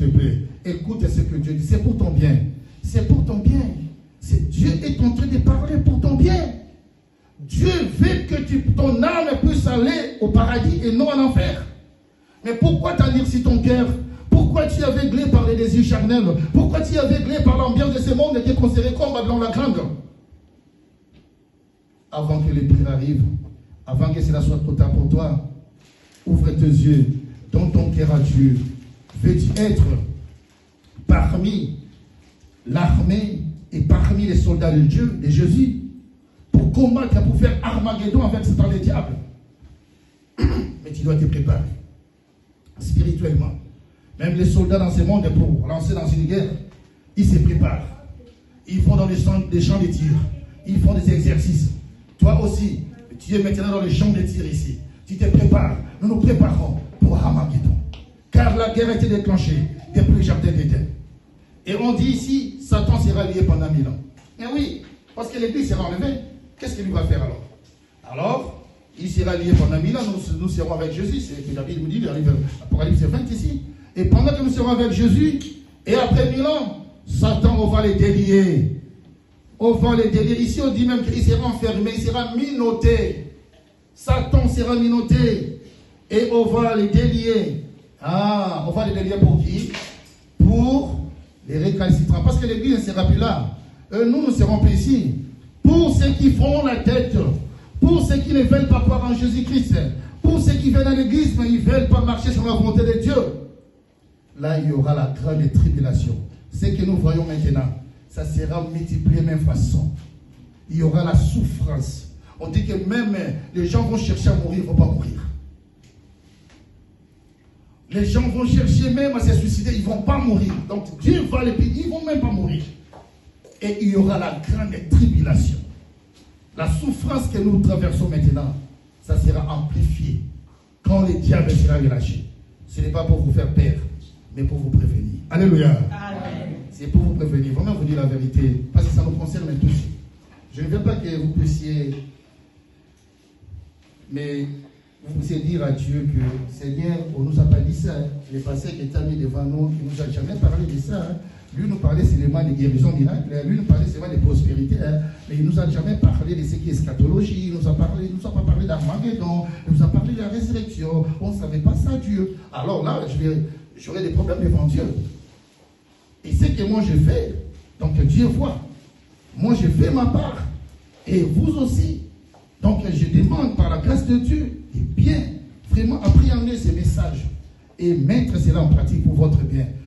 te plaît. Écoute ce que Dieu dit. C'est pour ton bien. C'est pour ton bien. Dieu est en train de parler pour ton bien. Dieu veut que ton âme puisse aller au paradis et non en enfer. Mais pourquoi t'endurcis ton cœur? Pourquoi tu es aveuglé par les désirs charnels? Pourquoi tu es aveuglé par l'ambiance de ce monde qui est considéré comme Babylone la grande? Avant que les pires arrivent, avant que cela soit trop tard pour toi, ouvre tes yeux, donne ton cœur à Dieu. Veux-tu être parmi l'armée et parmi les soldats de Dieu, de Jésus, pour combattre, pour faire Armageddon avec Satan le diable? Mais tu dois te préparer spirituellement. Même les soldats dans ce monde, pour lancer dans une guerre, ils se préparent. Ils vont dans des champs de tir. Ils font des exercices. Toi aussi, tu es maintenant dans les champs de tir ici. Tu te prépares. Nous nous préparons pour Armageddon. Car la guerre a été déclenchée depuis le jardin d'Éden. Et on dit ici, Satan sera lié pendant 1000 ans. Mais oui, parce que l'Église sera enlevée. Qu'est-ce qu'il va faire alors? Alors, il sera lié pendant 1000 ans. Nous serons avec Jésus. C'est ce que la Bible nous dit dans l'Apocalypse 20 ici. Et pendant que nous serons avec Jésus, et après 1000 ans, Satan, on va les délier. On va les délier. Ici, on dit même qu'il sera enfermé, il sera minoté. Satan sera minoté. Et on va les délier. Ah, on va les délier pour qui? Pour les récalcitrants. Parce que l'Église ne sera plus là. Nous ne serons plus ici. Pour ceux qui font la tête, pour ceux qui ne veulent pas croire en Jésus-Christ, pour ceux qui viennent à l'Église, mais ils ne veulent pas marcher sur la volonté de Dieu. Là, il y aura la grande tribulation. Ce que nous voyons maintenant, ça sera multiplié de même façon. Il y aura la souffrance. On dit que même les gens vont chercher à mourir, ils ne vont pas mourir. Les gens vont chercher même à se suicider, ils ne vont pas mourir. Donc Dieu va les payer, ils ne vont même pas mourir. Et il y aura la grande tribulation. La souffrance que nous traversons maintenant, ça sera amplifié quand le diable sera relâché. Ce n'est pas pour vous faire peur, mais pour vous prévenir. Alléluia. Amen. C'est pour vous prévenir. Vraiment vous dire la vérité, parce que ça nous concerne tous. Je ne veux pas que vous puissiez, mais vous puissiez dire à Dieu que Seigneur, on ne nous a pas dit ça. Le passé qui est mis devant nous, il ne nous a jamais parlé de ça. Lui nous parlait seulement de guérison miracle, lui nous parlait seulement de prospérité, mais il ne nous a jamais parlé de ce qui est eschatologie, il ne nous a pas parlé d'Armageddon, il nous a parlé de la résurrection. On ne savait pas ça, Dieu. Alors là, j'aurais des problèmes devant Dieu. Et ce que moi je fais, donc Dieu voit. Moi je fais ma part. Et vous aussi. Donc je demande par la grâce de Dieu, et bien, vraiment appréhender ces messages et mettre cela en pratique pour votre bien.